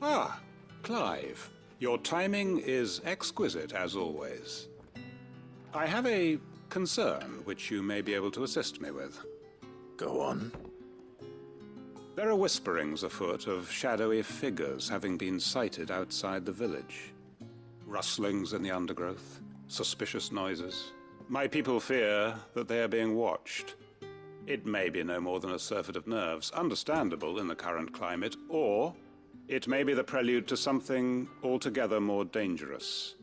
Ah, Clive. Your timing is exquisite, as always. I have a concern which you may be able to assist me with. Go on. There are whisperings afoot of shadowy figures having been sighted outside the village. Rustlings in the undergrowth, suspicious noises. My people fear that they are being watched. It may be no more than a surfeit of nerves, understandable in the current climate, or it may be the prelude to something altogether more dangerous.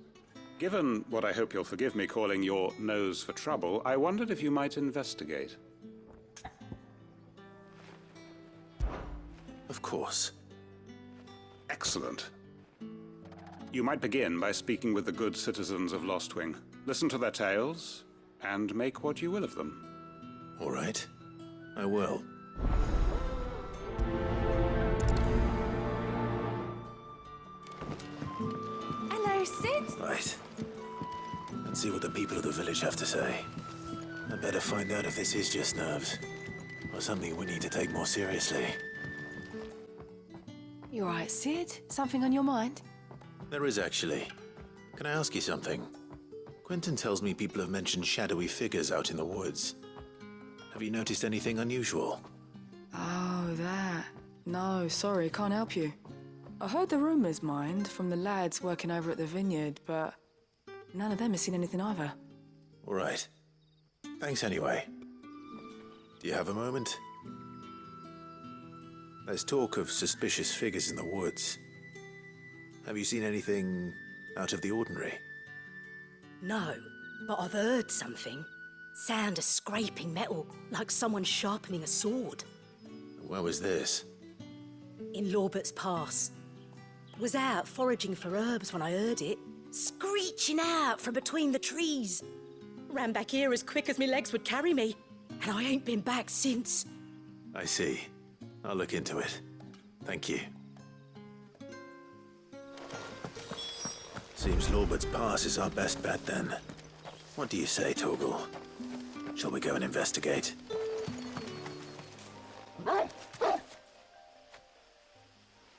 Given what I hope you'll forgive me calling your nose for trouble, I wondered if you might investigate. Of course. Excellent. You might begin by speaking with the good citizens of Lostwing. Listen to their tales, and make what you will of them. All right. I will. Hello, Sid. Right. Let's see what the people of the village have to say. I better find out if this is just nerves, or something we need to take more seriously. You all right, Sid? Something on your mind? There is, actually. Can I ask you something? Quentin tells me people have mentioned shadowy figures out in the woods. Have you noticed anything unusual? Oh, that. No, sorry, can't help you. I heard the rumours, mind, from the lads working over at the vineyard, but none of them has seen anything either. All right. Thanks anyway. Do you have a moment? There's talk of suspicious figures in the woods. Have you seen anything out of the ordinary? No, but I've heard something. Sound of scraping metal, like someone sharpening a sword. Where was this? In Lorbert's Pass. Was out foraging for herbs when I heard it, screeching out from between the trees. Ran back here as quick as my legs would carry me, and I ain't been back since. I see. I'll look into it. Thank you. Seems Lorbert's Pass is our best bet then. What do you say, Torgal? Shall we go and investigate?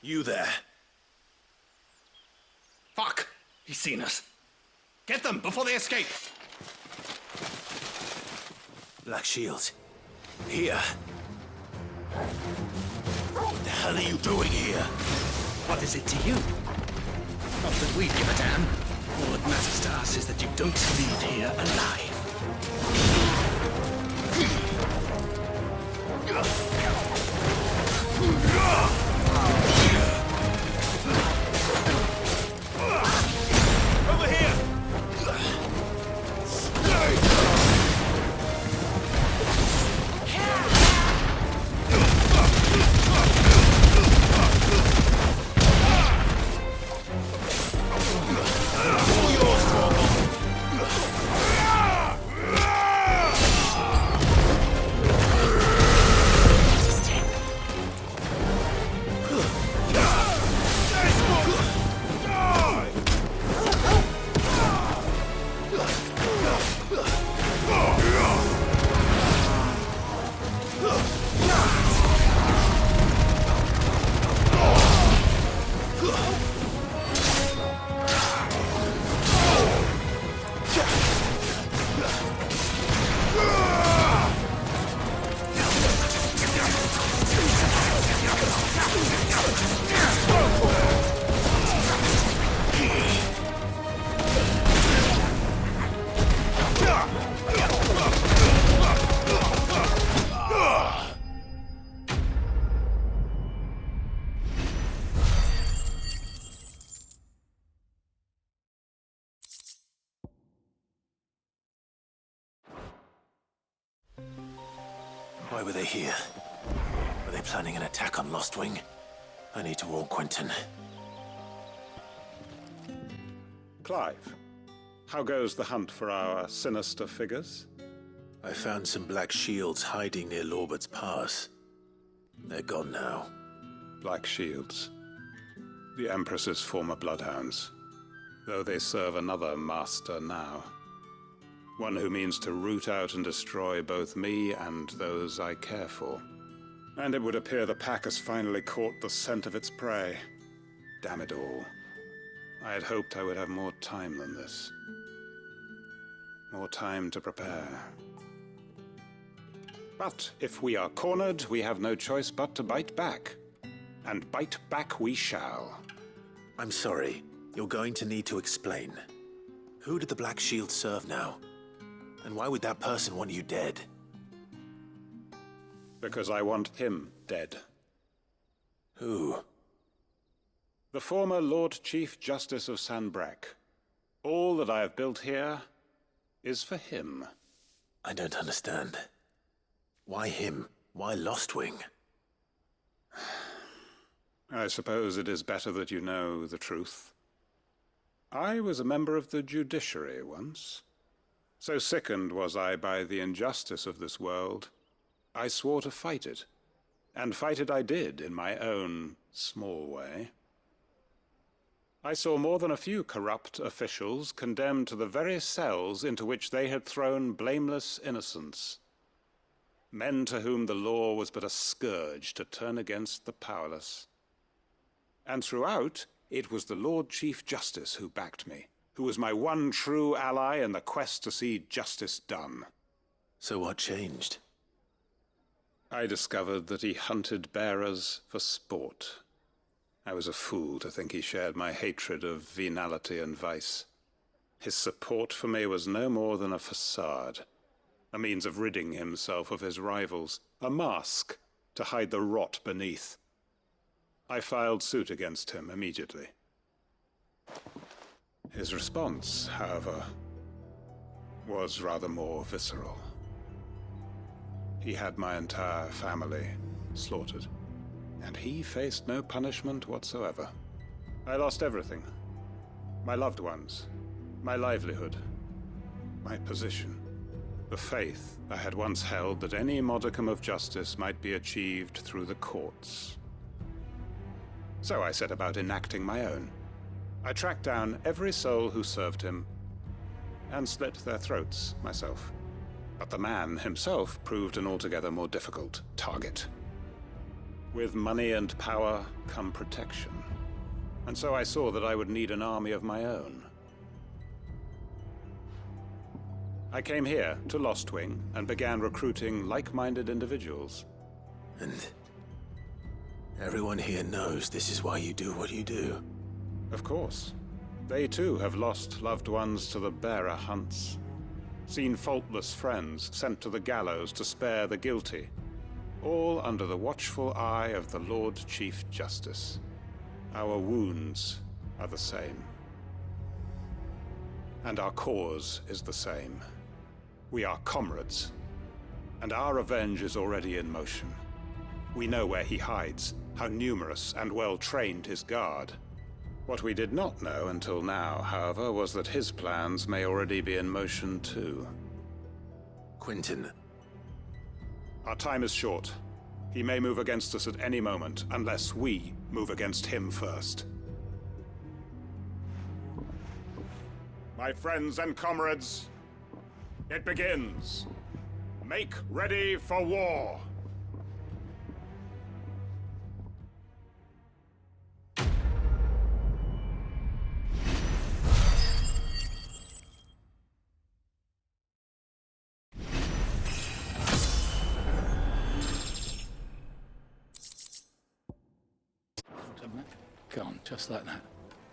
You there. Fuck! He's seen us. Get them before they escape! Black Shields. Here. What the hell are you doing here? What is it to you? Not that we give a damn. All that matters to us is that you don't leave here alive. Over here! Why were they here? Were they planning an attack on Lostwing? I need to warn Quentin. Clive, how goes the hunt for our sinister figures? I found some black shields hiding near Lorbert's Pass. They're gone now. Black Shields. The Empress's former bloodhounds. Though they serve another master now. One who means to root out and destroy both me and those I care for. And it would appear the pack has finally caught the scent of its prey. Damn it all. I had hoped I would have more time than this. More time to prepare. But if we are cornered, we have no choice but to bite back. And bite back we shall. I'm sorry. You're going to need to explain. Who did the Black Shield serve now? And why would that person want you dead? Because I want him dead. Who? The former Lord Chief Justice of Sanbreque. All that I have built here is for him. I don't understand. Why him? Why Lostwing? I suppose it is better that you know the truth. I was a member of the judiciary once. So sickened was I by the injustice of this world, I swore to fight it. And fight it I did in my own small way. I saw more than a few corrupt officials condemned to the very cells into which they had thrown blameless innocents. Men to whom the law was but a scourge to turn against the powerless. And throughout, it was the Lord Chief Justice who backed me, who was my one true ally in the quest to see justice done. So what changed? I discovered that he hunted bearers for sport. I was a fool to think he shared my hatred of venality and vice. His support for me was no more than a facade, a means of ridding himself of his rivals, a mask to hide the rot beneath. I filed suit against him immediately. His response, however, was rather more visceral. He had my entire family slaughtered, and he faced no punishment whatsoever. I lost everything. My loved ones, my livelihood, my position, the faith I had once held that any modicum of justice might be achieved through the courts. So I set about enacting my own. I tracked down every soul who served him, and slit their throats myself. But the man himself proved an altogether more difficult target. With money and power come protection. And so I saw that I would need an army of my own. I came here to Lostwing and began recruiting like-minded individuals. And everyone here knows this is why you do what you do. Of course. They too have lost loved ones to the bearer hunts. Seen faultless friends sent to the gallows to spare the guilty. All under the watchful eye of the Lord Chief Justice. Our wounds are the same. And our cause is the same. We are comrades. And our revenge is already in motion. We know where he hides, how numerous and well-trained his guard. What we did not know until now, however, was that his plans may already be in motion too. Quentin. Our time is short. He may move against us at any moment, unless we move against him first. My friends and comrades, it begins. Make ready for war. Gone, just like that.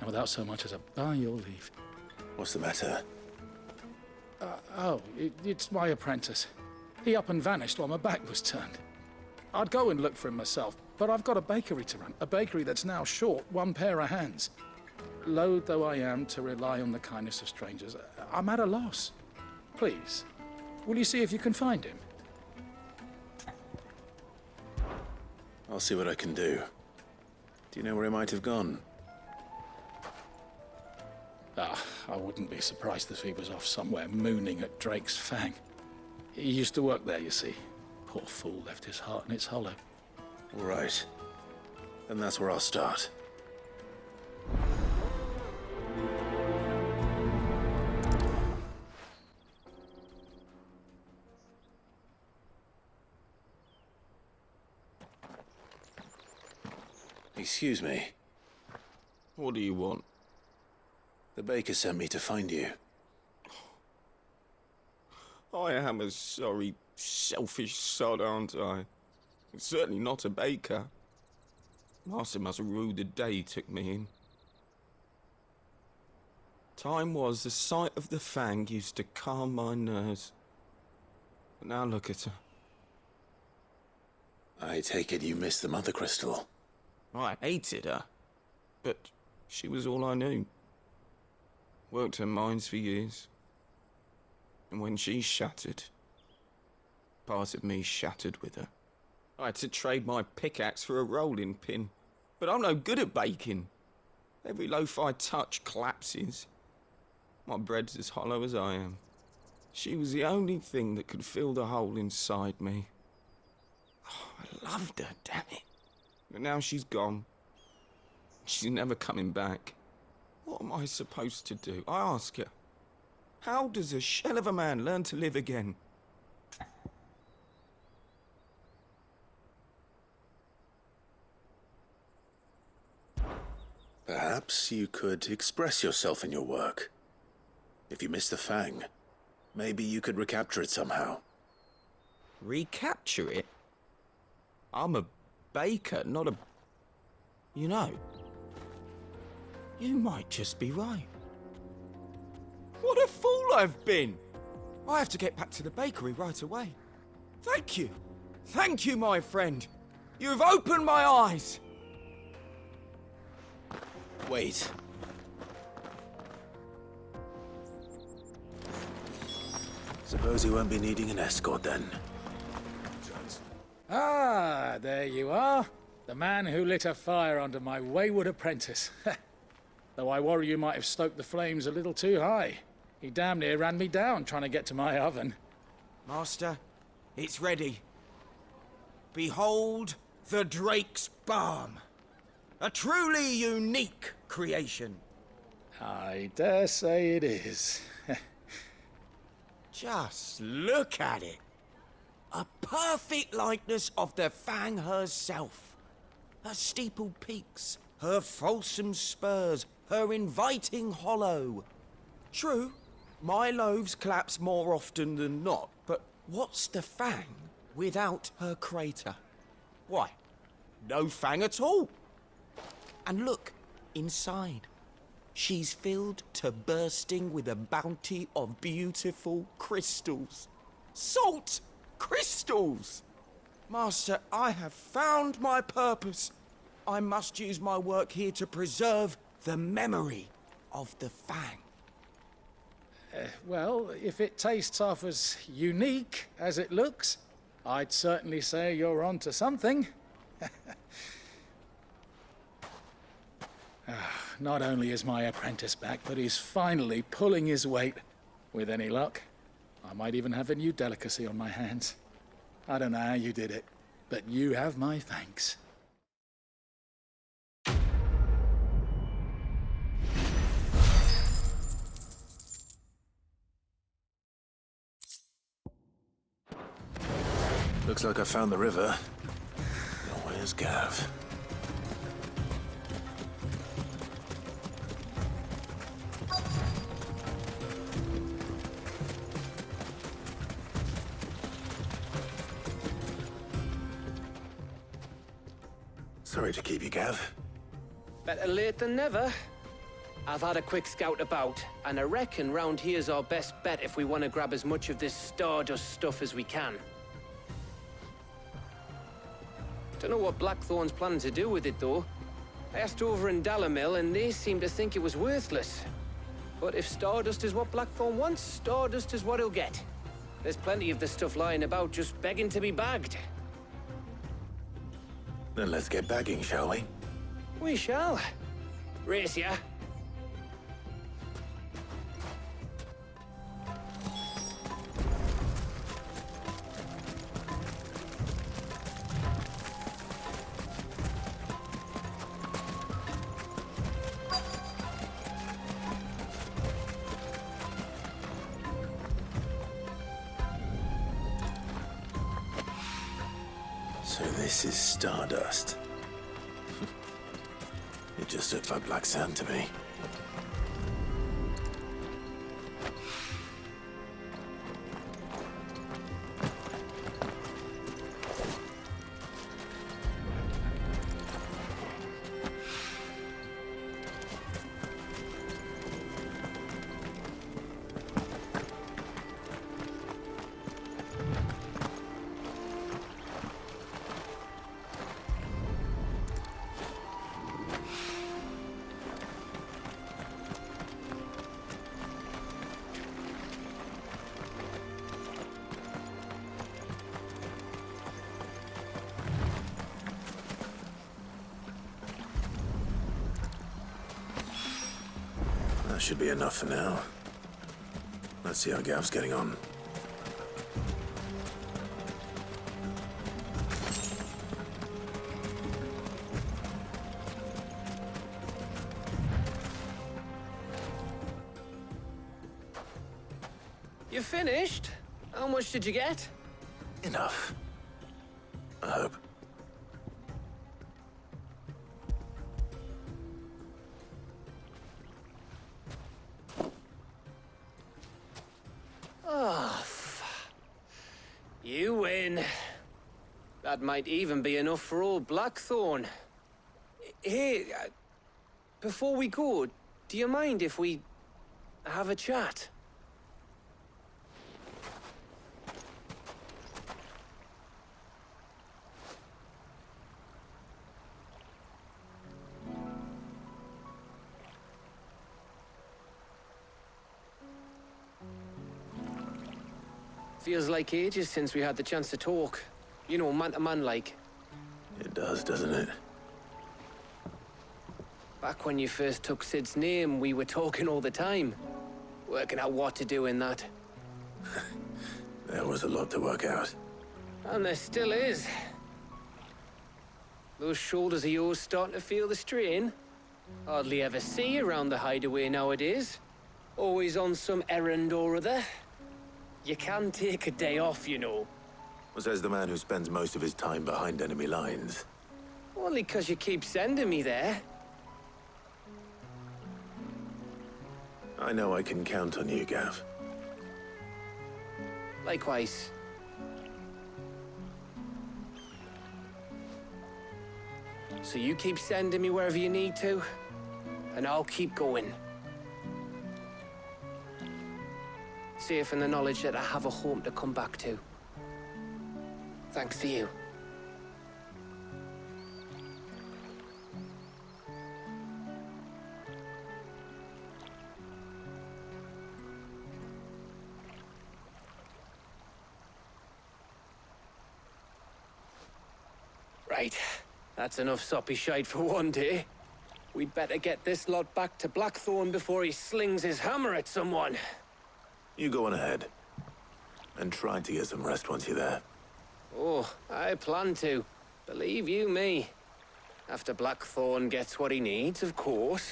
And without so much as a by your leave. What's the matter? It's my apprentice. He up and vanished while my back was turned. I'd go and look for him myself, but I've got a bakery to run. A bakery that's now short one pair of hands. Loath though I am to rely on the kindness of strangers, I'm at a loss. Please, will you see if you can find him? I'll see what I can do. Do you know where he might have gone? I wouldn't be surprised if he was off somewhere mooning at Drake's Fang. He used to work there, you see. Poor fool left his heart in its hollow. All right. Then that's where I'll start. Excuse me. What do you want? The baker sent me to find you. I am a sorry, selfish sod, aren't I? Certainly not a baker. Master must have ruled the day he took me in. Time was the sight of the fang used to calm my nerves. But now look at her. I take it you missed the Mother Crystal. I hated her, but she was all I knew. Worked her mines for years. And when she shattered, part of me shattered with her. I had to trade my pickaxe for a rolling pin, but I'm no good at baking. Every loaf I touch collapses. My bread's as hollow as I am. She was the only thing that could fill the hole inside me. Oh, I loved her, damn it. But now she's gone. She's never coming back. What am I supposed to do? I ask her. How does a shell of a man learn to live again? Perhaps you could express yourself in your work. If you missed the fang, maybe you could recapture it somehow. Recapture it? I'm a baker, not a... You know, you might just be right. What a fool I've been! I have to get back to the bakery right away. Thank you. Thank you, my friend. You've opened my eyes. Wait. Suppose you won't be needing an escort then. Ah, there you are. The man who lit a fire under my wayward apprentice. Though I worry you might have stoked the flames a little too high. He damn near ran me down trying to get to my oven. Master, it's ready. Behold the Drake's Balm. A truly unique creation. I dare say it is. Just look at it. A perfect likeness of the Fang herself. Her steepled peaks, her fulsome spurs, her inviting hollow. True, my loaves collapse more often than not, but what's the Fang without her crater? Why, no Fang at all. And look, inside. She's filled to bursting with a bounty of beautiful crystals. Salt crystals! Master, I have found my purpose. I must use my work here to preserve the memory of the Fang. Well, if it tastes half as unique as it looks, I'd certainly say you're onto something. Not only is my apprentice back, but he's finally pulling his weight. With any luck, I might even have a new delicacy on my hands. I don't know how you did it, but you have my thanks. Looks like I found the river. Now where's Gav? Sorry to keep you, Gav. Better late than never. I've had a quick scout about, and I reckon round here's our best bet if we want to grab as much of this stardust stuff as we can. Don't know what Blackthorn's planning to do with it, though. I asked over in Dalamil, and they seem to think it was worthless. But if stardust is what Blackthorn wants, stardust is what he'll get. There's plenty of the stuff lying about, just begging to be bagged. Then let's get bagging, shall we? We shall. Race ya. So this is stardust. It just looked like black sand to me. That should be enough for now. Let's see how Gav's getting on. You finished? How much did you get? Enough. I hope. You win. That might even be enough for old Blackthorn. Hey, before we go, do you mind if we have a chat? Feels like ages since we had the chance to talk. You know, man to man like. It does, doesn't it? Back when you first took Sid's name, we were talking all the time. Working out what to do in that. There was a lot to work out. And there still is. Those shoulders of yours starting to feel the strain. Hardly ever see you around the Hideaway nowadays. Always on some errand or other. You can take a day off, you know. Says the man who spends most of his time behind enemy lines. Only 'cause you keep sending me there. I know I can count on you, Gav. Likewise. So you keep sending me wherever you need to, and I'll keep going. Safe in the knowledge that I have a home to come back to. Thanks to you. Right. That's enough soppy shite for one day. We'd better get this lot back to Blackthorn before he slings his hammer at someone. You go on ahead. And try to get some rest once you're there. Oh, I plan to. Believe you me. After Blackthorn gets what he needs, of course.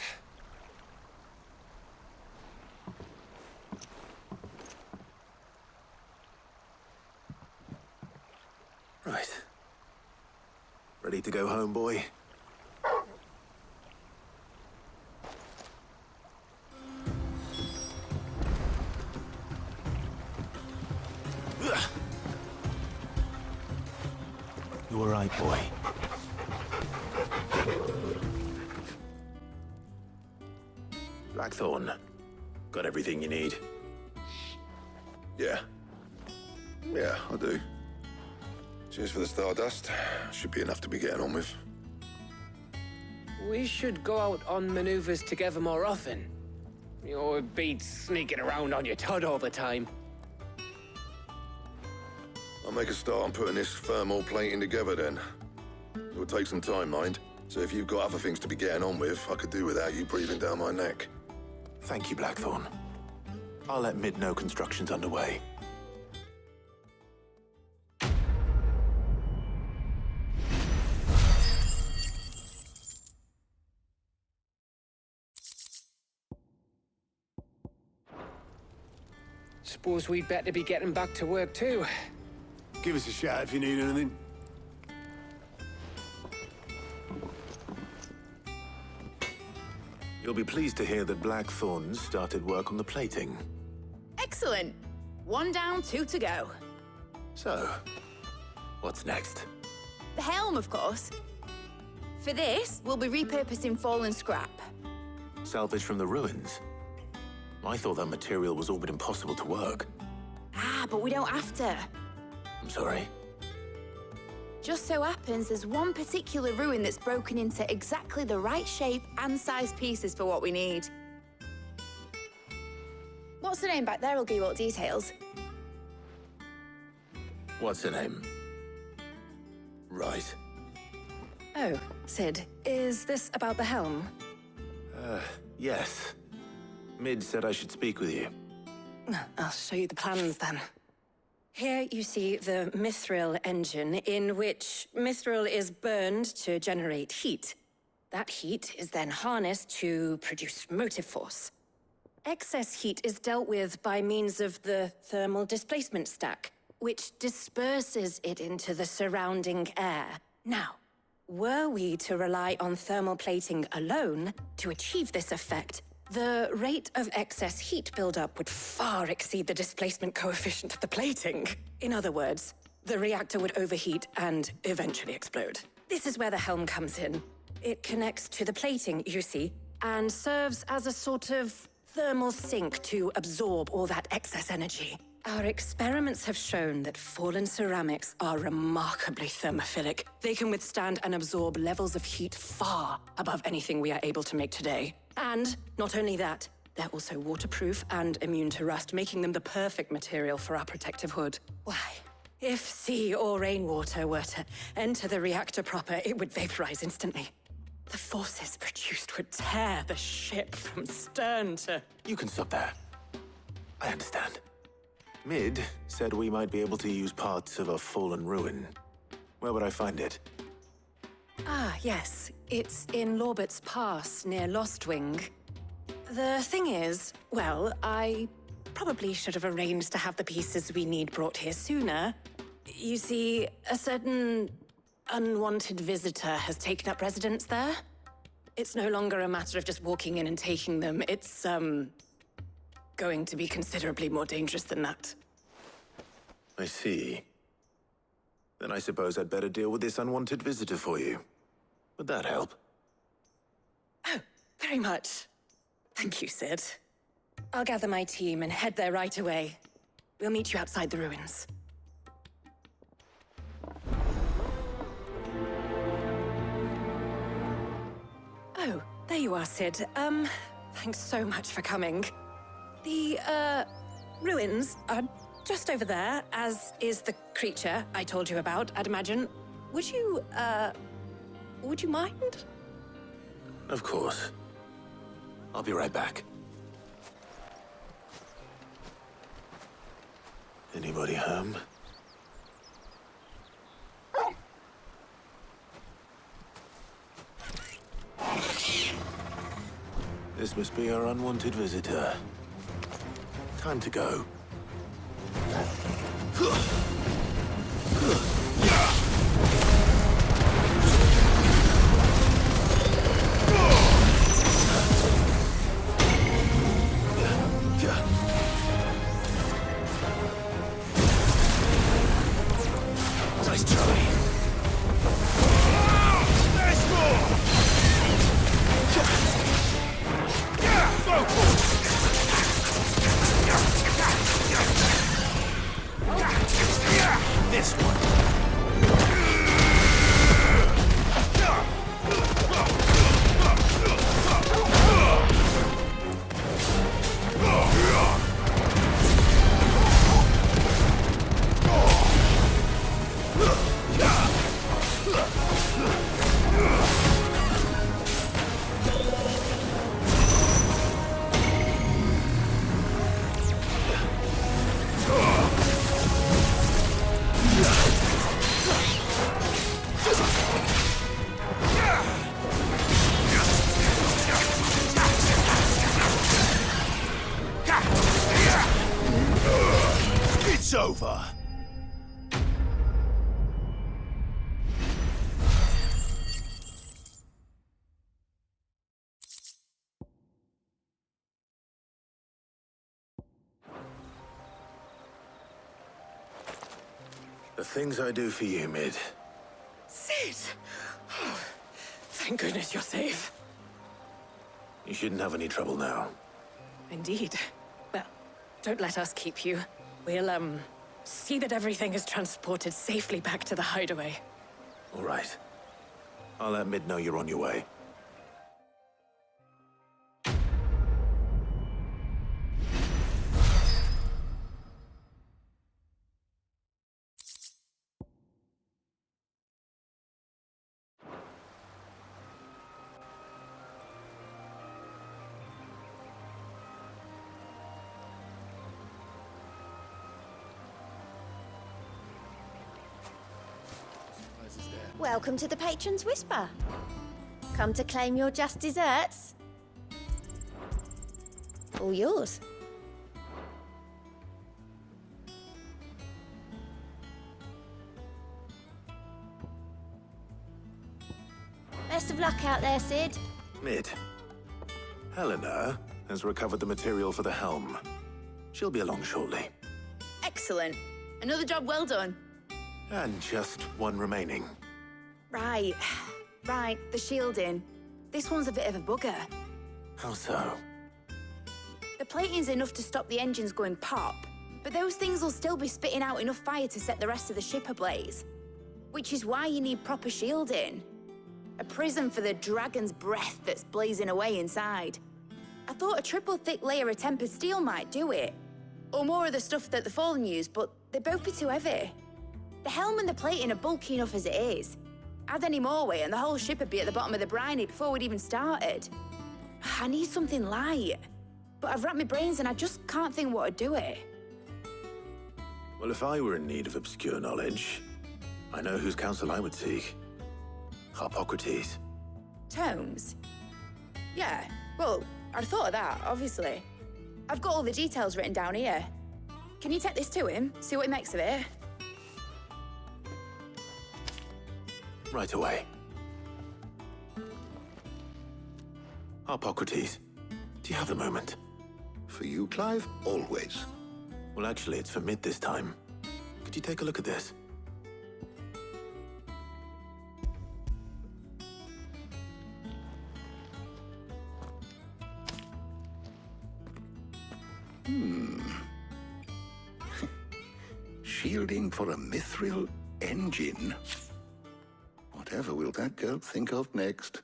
Right. Ready to go home, boy? You all right, boy? Blackthorn, got everything you need? Yeah. Yeah, I do. Cheers for the stardust. Should be enough to be getting on with. We should go out on maneuvers together more often. You know, it beats sneaking around on your Todd all the time. I'll make a start on putting this thermal plating together then. It will take some time, mind. So if you've got other things to be getting on with, I could do without you breathing down my neck. Thank you, Blackthorn. I'll let Mid know construction's underway. Suppose we'd better be getting back to work too. Give us a shout if you need anything. You'll be pleased to hear that Blackthorn started work on the plating. Excellent. 1 down, 2 to go. So, what's next? The helm, of course. For this, we'll be repurposing fallen scrap. Salvage from the ruins? I thought that material was all but impossible to work. Ah, but we don't have to. I'm sorry. Just so happens there's one particular ruin that's broken into exactly the right shape and size pieces for what we need. What's the name back there? I'll give you all the details. What's her name? Right. Oh, Sid, is this about the helm? Yes. Mid said I should speak with you. I'll show you the plans then. Here you see the Mythril engine, in which Mythril is burned to generate heat. That heat is then harnessed to produce motive force. Excess heat is dealt with by means of the thermal displacement stack, which disperses it into the surrounding air. Now, were we to rely on thermal plating alone to achieve this effect, the rate of excess heat buildup would far exceed the displacement coefficient of the plating. In other words, the reactor would overheat and eventually explode. This is where the helm comes in. It connects to the plating, you see, and serves as a sort of thermal sink to absorb all that excess energy. Our experiments have shown that fallen ceramics are remarkably thermophilic. They can withstand and absorb levels of heat far above anything we are able to make today. And not only that, they're also waterproof and immune to rust, making them the perfect material for our protective hood. Why? If sea or rainwater were to enter the reactor proper, it would vaporize instantly. The forces produced would tear the ship from stern to... You can stop there. I understand. Mid said we might be able to use parts of a fallen ruin. Where would I find it? Ah, yes. It's in Lorbert's Pass, near Lostwing. The thing is, well, I probably should have arranged to have the pieces we need brought here sooner. You see, a certain unwanted visitor has taken up residence there. It's no longer a matter of just walking in and taking them. It's, going to be considerably more dangerous than that. I see. Then I suppose I'd better deal with this unwanted visitor for you. Would that help? Oh, very much. Thank you, Sid. I'll gather my team and head there right away. We'll meet you outside the ruins. Oh, there you are, Sid. Thanks so much for coming. The, ruins are just over there, as is the creature I told you about, I'd imagine. Would you mind? Of course. I'll be right back. Anybody home? This must be our unwanted visitor. Time to go. Nice try. There's more! This one. The things I do for you, Mid. Sid! Oh, thank goodness you're safe. You shouldn't have any trouble now. Indeed. Well, don't let us keep you. We'll, see that everything is transported safely back to the Hideaway. All right. I'll let Mid know you're on your way. Welcome to the Patron's Whisper. Come to claim your just desserts? All yours. Best of luck out there, Sid. Mid. Helena has recovered the material for the helm. She'll be along shortly. Excellent. Another job well done. And just one remaining. Right. Right, the shielding. This one's a bit of a bugger. How so? The plating's enough to stop the engines going pop, but those things will still be spitting out enough fire to set the rest of the ship ablaze. Which is why you need proper shielding. A prism for the dragon's breath that's blazing away inside. I thought a triple thick layer of tempered steel might do it. Or more of the stuff that the Fallen use, but they'd both be too heavy. The helm and the plating are bulky enough as it is. Add any more weight and the whole ship would be at the bottom of the briny before we'd even started. I need something light. But I've racked my brains and I just can't think what would do it. Well, if I were in need of obscure knowledge, I know whose counsel I would seek. Harpocrates. Tomes? Yeah, well, I'd thought of that, obviously. I've got all the details written down here. Can you take this to him, see what he makes of it? Right away. Harpocrates, do you have a moment? For you, Clive, always. Well, actually, it's for Mid this time. Could you take a look at this? Shielding for a Mythril Engine. Whatever will that girl think of next?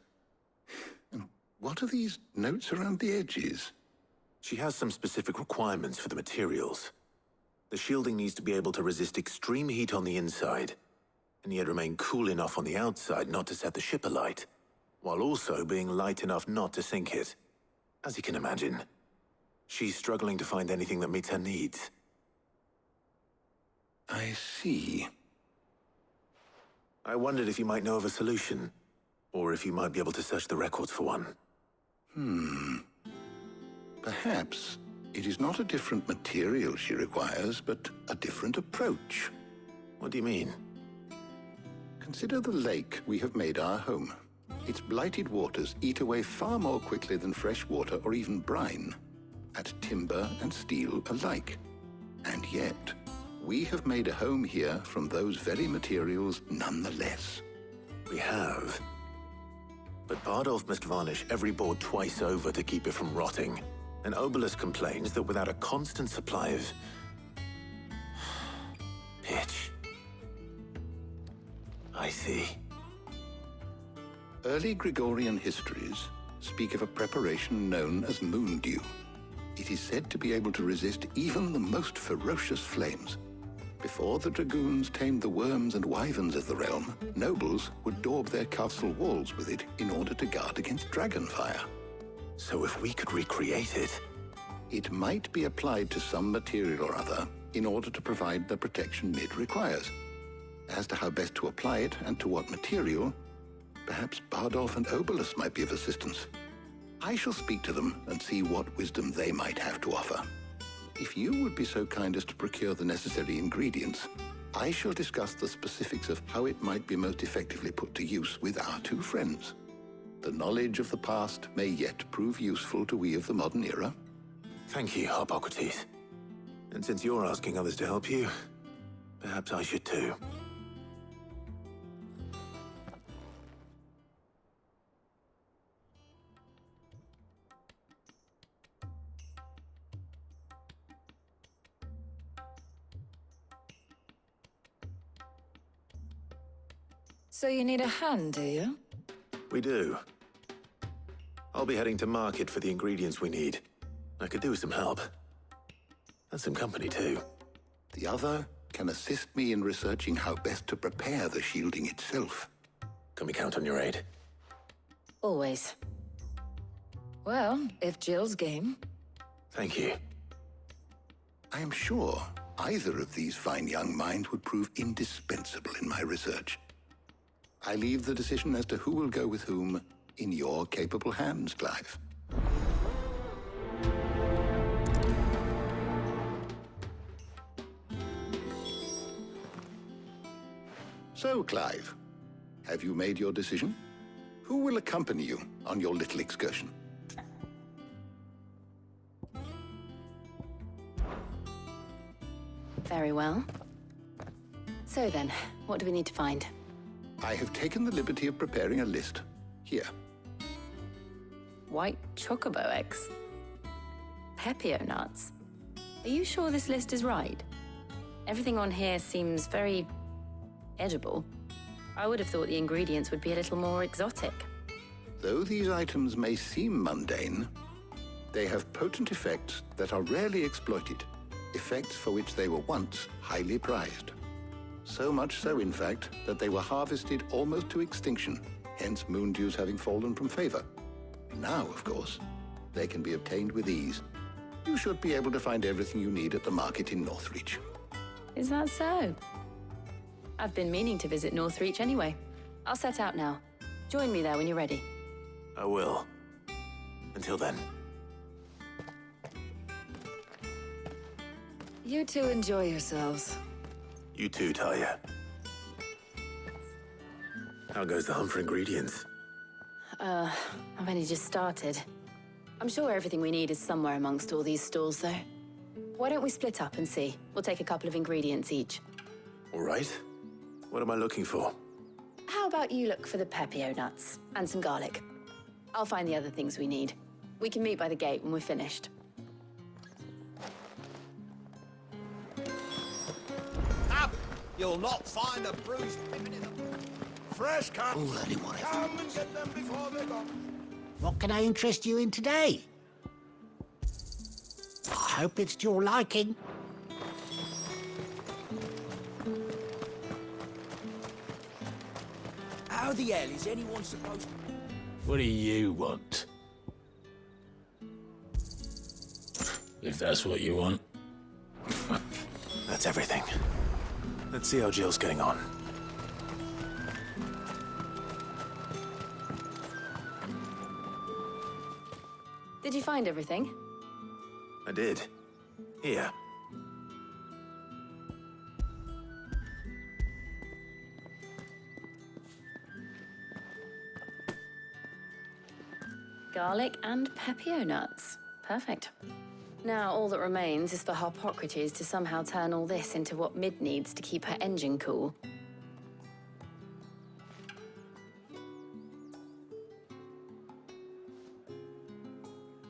And what are these notes around the edges? She has some specific requirements for the materials. The shielding needs to be able to resist extreme heat on the inside, and yet remain cool enough on the outside not to set the ship alight, while also being light enough not to sink it. As you can imagine, she's struggling to find anything that meets her needs. I see. I wondered if you might know of a solution, or if you might be able to search the records for one. Perhaps it is not a different material she requires, but a different approach. What do you mean? Consider the lake we have made our home. Its blighted waters eat away far more quickly than fresh water or even brine, at timber and steel alike. And yet, we have made a home here from those very materials nonetheless. We have. But Bardolph must varnish every board twice over to keep it from rotting. And Obelus complains that without a constant supply of pitch. I see. Early Gregorian histories speak of a preparation known as moon dew. It is said to be able to resist even the most ferocious flames. Before the dragoons tamed the worms and wyverns of the realm, nobles would daub their castle walls with it in order to guard against dragon fire. So if we could recreate it... It might be applied to some material or other in order to provide the protection Mid requires. As to how best to apply it and to what material, perhaps Bardolph and Obelus might be of assistance. I shall speak to them and see what wisdom they might have to offer. If you would be so kind as to procure the necessary ingredients, I shall discuss the specifics of how it might be most effectively put to use with our two friends. The knowledge of the past may yet prove useful to we of the modern era. Thank you, Harpocrates. And since you're asking others to help you, Perhaps I should too. So you need a hand, do you? We do. I'll be heading to market for the ingredients we need. I could do with some help. And some company too. The other can assist me in researching how best to prepare the shielding itself. Can we count on your aid? Always. Well, if Jill's game. Thank you. I am sure either of these fine young minds would prove indispensable in my research. I leave the decision as to who will go with whom in your capable hands, Clive. So, Clive, have you made your decision? Who will accompany you on your little excursion? Very well. So then, what do we need to find? I have taken the liberty of preparing a list. Here. White chocobo eggs. Pepio nuts. Are you sure this list is right? Everything on here seems very edible. I would have thought the ingredients would be a little more exotic. Though these items may seem mundane, they have potent effects that are rarely exploited, effects for which they were once highly prized. So much so, in fact, that they were harvested almost to extinction, hence moon dews having fallen from favor. Now, of course, they can be obtained with ease. You should be able to find everything you need at the market in Northreach. Is that so? I've been meaning to visit Northreach anyway. I'll set out now. Join me there when you're ready. I will. Until then. You two enjoy yourselves. You too, Talia. How goes the hunt for ingredients? I've only just started. I'm sure everything we need is somewhere amongst all these stalls, though. Why don't we split up and see? We'll take a couple of ingredients each. All right. What am I looking for? How about you look for the pepio nuts and some garlic? I'll find the other things we need. We can meet by the gate when we're finished. Up! You'll not find a bruised pippin in them. Fresh cut. Come and get them before they're gone. What can I interest you in today? I hope it's to your liking. How the hell is anyone supposed to... What do you want? If that's what you want. That's everything. Let's see how Jill's getting on. Did you find everything? I did. Here. Garlic and pepio nuts. Perfect. Now, all that remains is for Harpocrates to somehow turn all this into what Mid needs to keep her engine cool.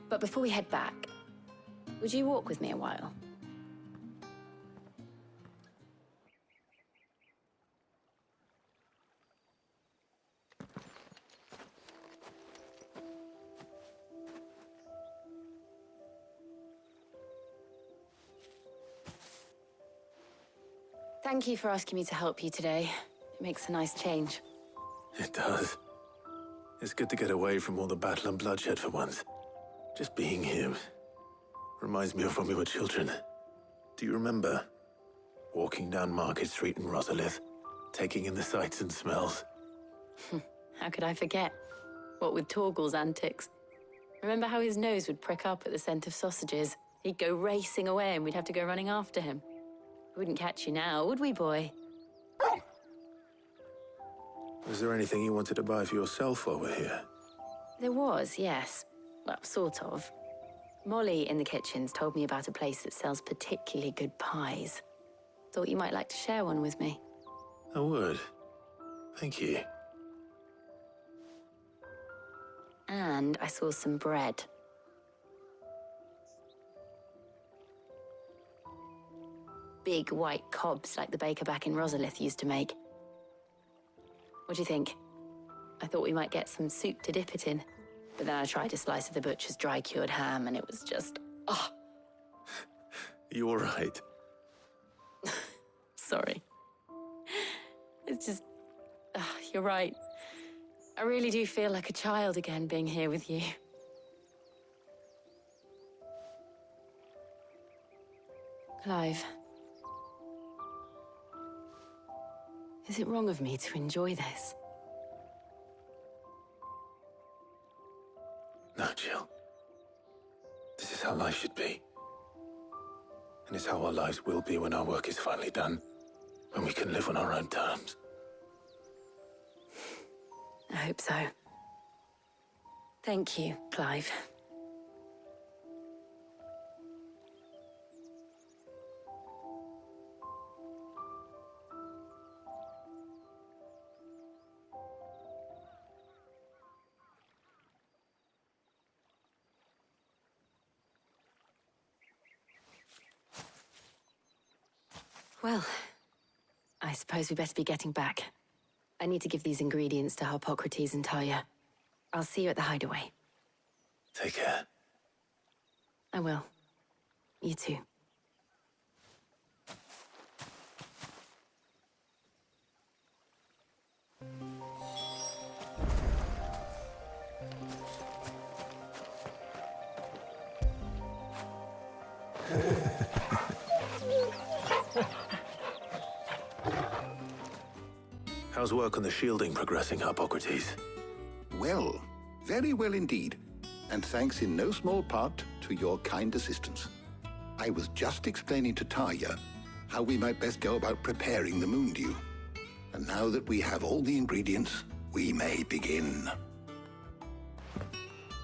But before we head back, would you walk with me a while? Thank you for asking me to help you today. It makes a nice change. It does. It's good to get away from all the battle and bloodshed for once. Just being here reminds me of when we were children. Do you remember walking down Market Street in Rosalith, taking in the sights and smells? How could I forget? What with Torgal's antics. Remember how his nose would prick up at the scent of sausages? He'd go racing away and we'd have to go running after him. We wouldn't catch you now, would we, boy? Was there anything you wanted to buy for yourself while we're here? There was, yes. Well, sort of. Molly in the kitchens told me about a place that sells particularly good pies. Thought you might like to share one with me. I would. Thank you. And I saw some bread. Big white cobs like the baker back in Rosalith used to make. What do you think? I thought we might get some soup to dip it in. But then I tried a slice of the butcher's dry-cured ham and it was just... oh. You all right? Sorry. It's just... you're right. I really do feel like a child again being here with you. Clive. Is it wrong of me to enjoy this? No, Jill. This is how life should be. And it's how our lives will be when our work is finally done. When we can live on our own terms. I hope so. Thank you, Clive. Well, I suppose we better be getting back. I need to give these ingredients to Harpocrates and Talia. I'll see you at the Hideaway. Take care. I will. You too. How's work on the shielding progressing, Harpocrates? Well, very well indeed. And thanks in no small part to your kind assistance. I was just explaining to Talia how we might best go about preparing the moon dew. And now that we have all the ingredients, we may begin.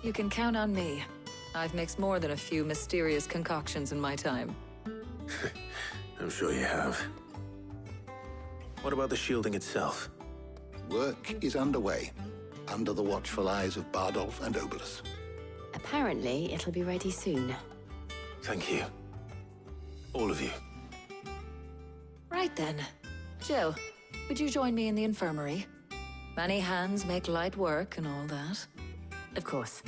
You can count on me. I've mixed more than a few mysterious concoctions in my time. I'm sure you have. What about the shielding itself? Work is underway, under the watchful eyes of Bardolph and Obolus. Apparently, it'll be ready soon. Thank you. All of you. Right then. Jill, would you join me in the infirmary? Many hands make light work and all that. Of course.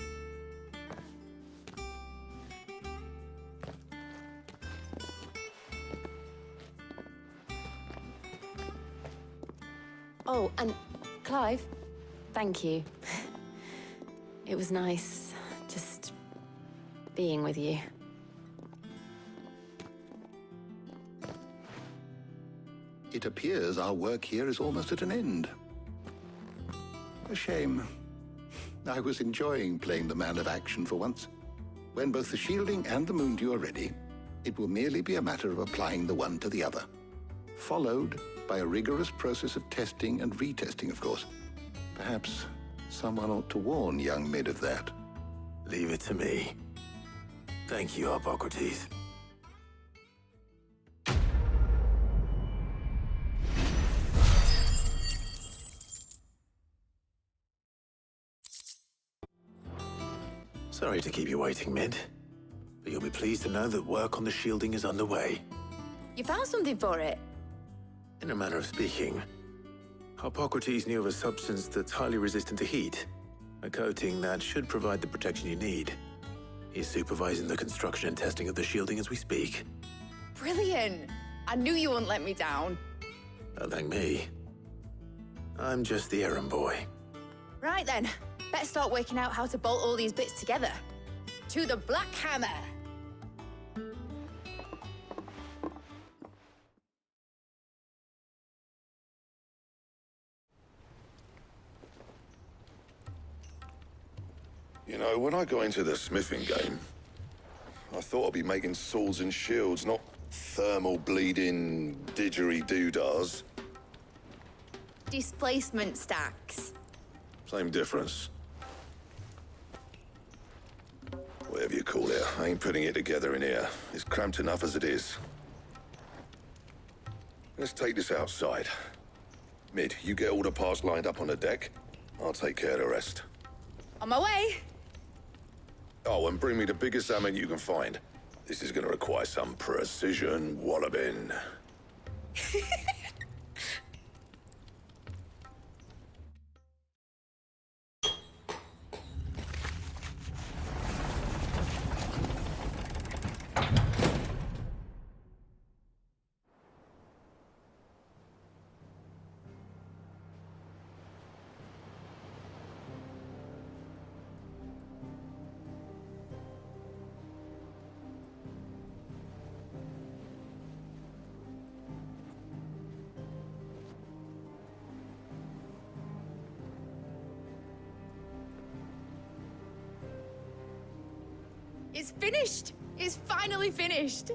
Oh, and Clive, thank you. It was nice just being with you. It appears our work here is almost at an end. A shame. I was enjoying playing the man of action for once. When both the shielding and the moon dew are ready, it will merely be a matter of applying the one to the other. Followed by a rigorous process of testing and retesting, of course. Perhaps someone ought to warn young Mid of that. Leave it to me. Thank you, Harpocrates. Sorry to keep you waiting, Mid. But you'll be pleased to know that work on the shielding is underway. You found something for it? In a manner of speaking, Harpocrates knew of a substance that's highly resistant to heat. A coating that should provide the protection you need. He's supervising the construction and testing of the shielding as we speak. Brilliant! I knew you wouldn't let me down. Don't thank me. I'm just the errand boy. Right then, let's start working out how to bolt all these bits together. To the Black Hammer! You know, when I got into the smithing game, I thought I'd be making swords and shields, not thermal bleeding didgeridoo-dahs. Displacement stacks. Same difference. Whatever you call it, I ain't putting it together in here. It's cramped enough as it is. Let's take this outside. Mid, you get all the parts lined up on the deck. I'll take care of the rest. On my way. Oh, and bring me the biggest salmon you can find. This is gonna require some precision walloping. It's finished! It's finally finished!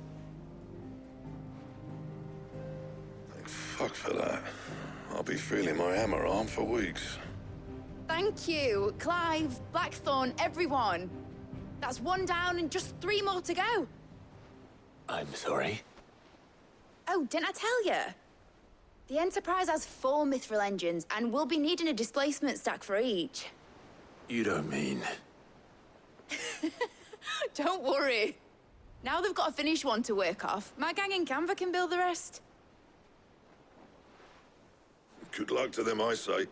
Thank fuck for that. I'll be feeling my hammer arm for weeks. Thank you, Clive, Blackthorn, everyone. That's one down and just 3 more to go. I'm sorry. Oh, didn't I tell you? The Enterprise has 4 Mythril Engines, and we'll be needing a displacement stack for each. You don't mean... Don't worry. Now they've got a finished one to work off, my gang in Canva can build the rest. Good luck to them, I say.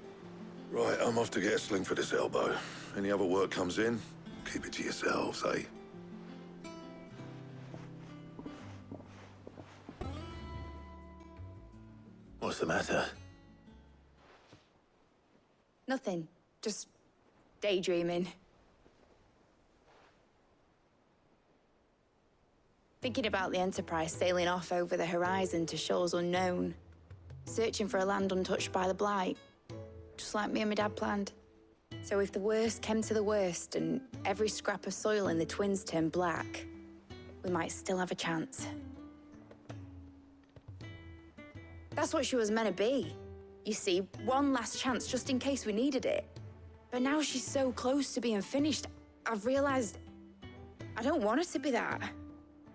Right, I'm off to get a sling for this elbow. Any other work comes in, keep it to yourselves, eh? What's the matter? Nothing. Just daydreaming. Thinking about the Enterprise sailing off over the horizon to shores unknown. Searching for a land untouched by the Blight. Just like me and my dad planned. So if the worst came to the worst and every scrap of soil in the Twins turned black, we might still have a chance. That's what she was meant to be. You see, one last chance just in case we needed it. But now she's so close to being finished, I've realized I don't want her to be that.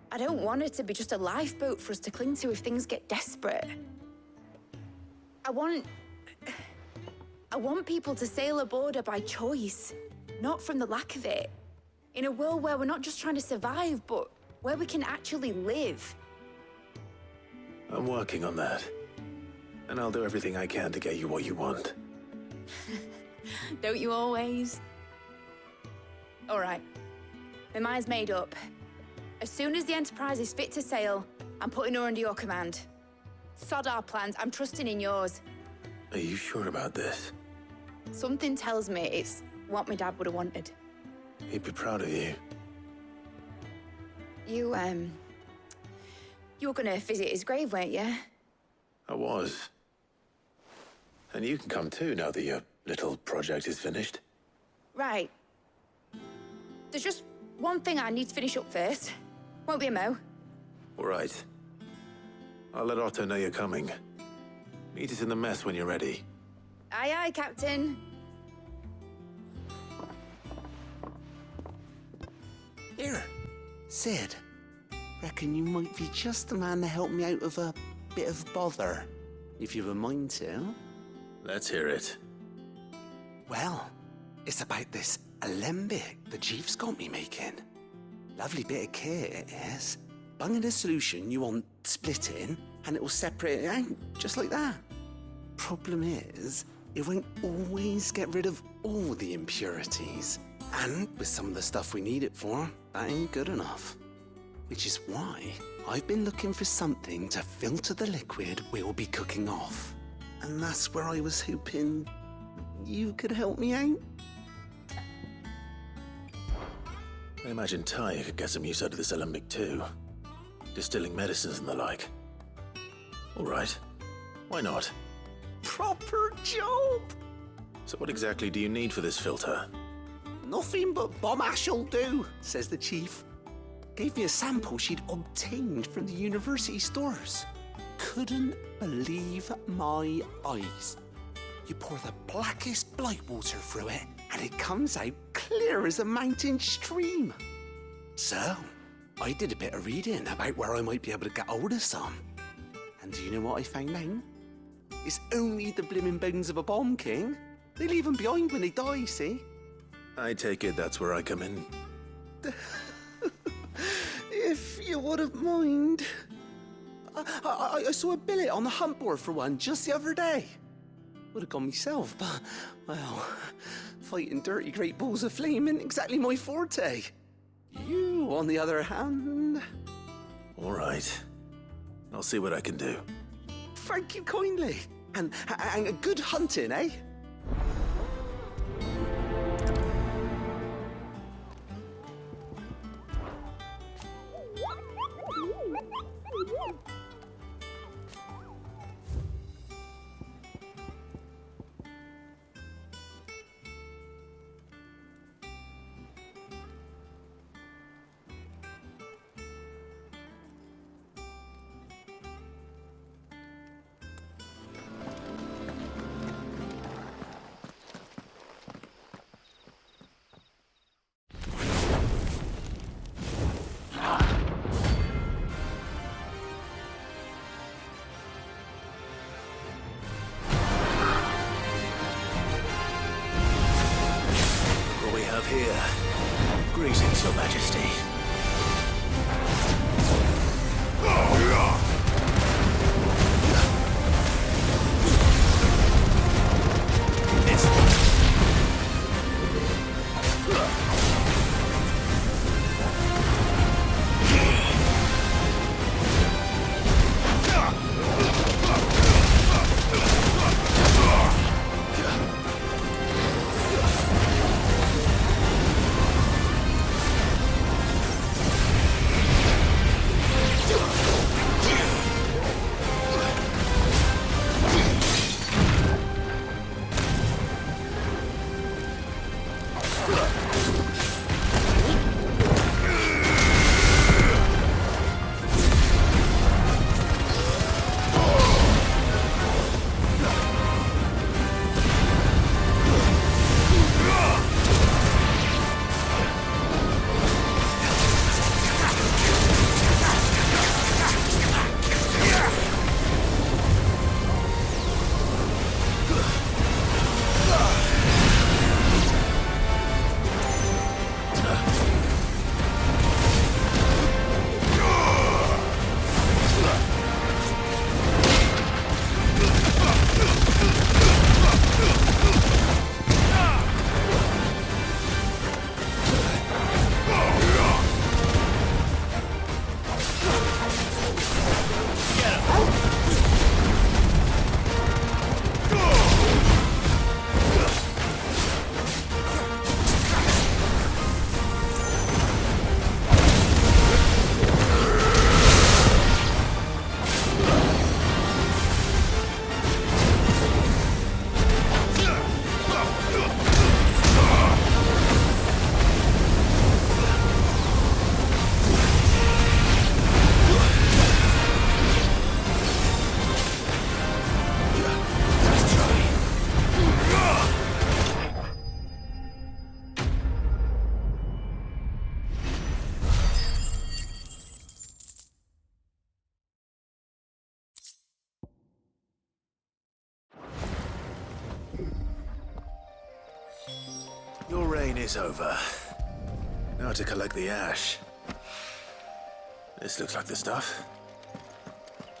I don't want her to be just a lifeboat for us to cling to if things get desperate. I want people to sail aboard her by choice, not from the lack of it. In a world where we're not just trying to survive, but where we can actually live. I'm working on that. And I'll do everything I can to get you what you want. Don't you always? All right. My mind's made up. As soon as the Enterprise is fit to sail, I'm putting her under your command. Sod our plans, I'm trusting in yours. Are you sure about this? Something tells me it's what my dad would have wanted. He'd be proud of you. You were gonna visit his grave, weren't you? I was. And you can come too, now that your little project is finished. Right. There's just one thing I need to finish up first. Won't be a mo. All right. I'll let Otto know you're coming. Meet us in the mess when you're ready. Aye, aye, Captain. Here, Sid. Reckon you might be just the man to help me out of a bit of bother, if you've a mind to. Let's hear it. Well, it's about this alembic the Chief's got me making. Lovely bit of kit it is. Bung in a solution you want splitting, and it will separate it out, just like that. Problem is, it won't always get rid of all the impurities. And with some of the stuff we need it for, that ain't good enough. Which is why I've been looking for something to filter the liquid we'll be cooking off. And that's where I was hoping you could help me out. I imagine Ty could get some use out of this alembic too. Distilling medicines and the like. All right. Why not? Proper job! So what exactly do you need for this filter? Nothing but bomb ash'll do, says the Chief. Gave me a sample she'd obtained from the university stores. Couldn't believe my eyes. You pour the blackest Blight water through it, and it comes out clear as a mountain stream. So, I did a bit of reading about where I might be able to get hold of some. And do you know what I found out? It's only the blimmin' bones of a bomb king. They leave them behind when they die, see? I take it that's where I come in. If you wouldn't mind. I saw a billet on the hunt board for one just the other day. Would have gone myself, but, well, fighting dirty great balls of flame ain't exactly my forte. You, on the other hand... All right. I'll see what I can do. Thank you kindly. And good hunting, eh? Here. Greetings, Your Majesty. Your reign is over. Now to collect the ash. This looks like the stuff.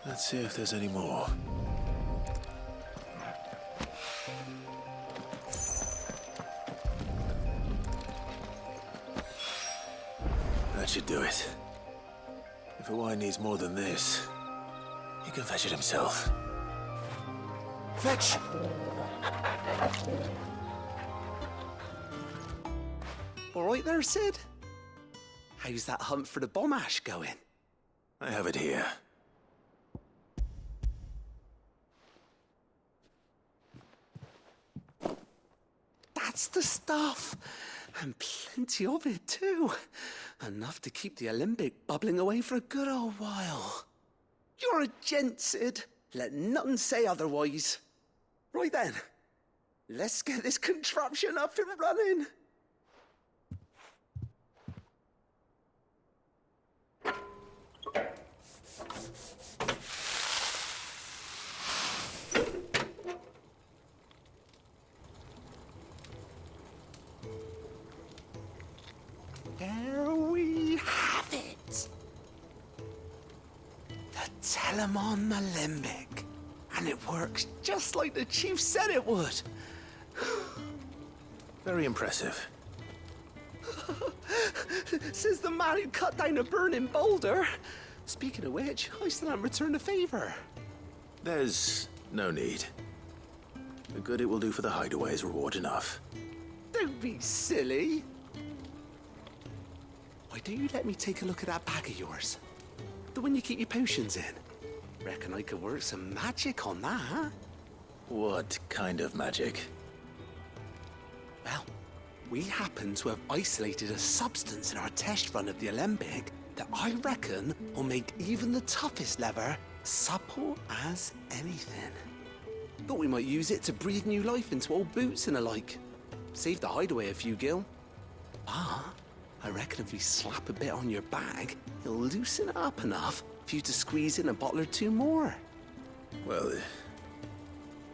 Let's see if there's any more. That should do it. If Hawaii needs more than this, he can fetch it himself. Fetch! All right there, Sid? How's that hunt for the bomb ash going? I have it here. That's the stuff! And plenty of it, too. Enough to keep the Olympic bubbling away for a good old while. You're a gent, Sid. Let nothing say otherwise. Right then, let's get this contraption up and running. There we have it. The Telemon Alembic. And it works just like the chief said it would. Very impressive. Says the man who cut down a burning boulder. Speaking of which, I still haven't returned the favor. There's no need. The good it will do for the Hideaway is reward enough. Don't be silly. Why don't you let me take a look at that bag of yours? The one you keep your potions in. Reckon I could work some magic on that, huh? What kind of magic? Well, we happen to have isolated a substance in our test run of the Alembic that I reckon will make even the toughest leather supple as anything. Thought we might use it to breathe new life into old boots and the like. Save the Hideaway a few gil. But I reckon if we slap a bit on your bag, it'll loosen it up enough for you to squeeze in a bottle or two more. Well,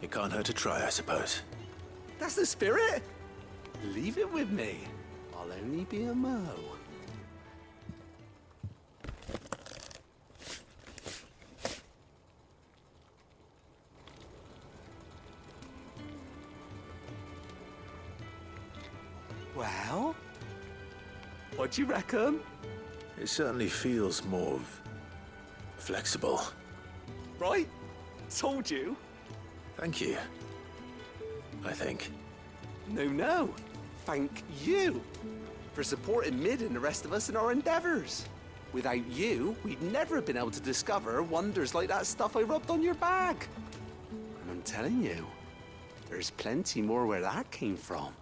it can't hurt to try, I suppose. That's the spirit. Leave it with me. I'll only be a mo. Well, what do you reckon? It certainly feels more flexible. Right? Told you. Thank you. I think. No. Thank you for supporting Mid and the rest of us in our endeavors. Without you, we'd never have been able to discover wonders like that stuff I rubbed on your bag. And I'm telling you, there's plenty more where that came from.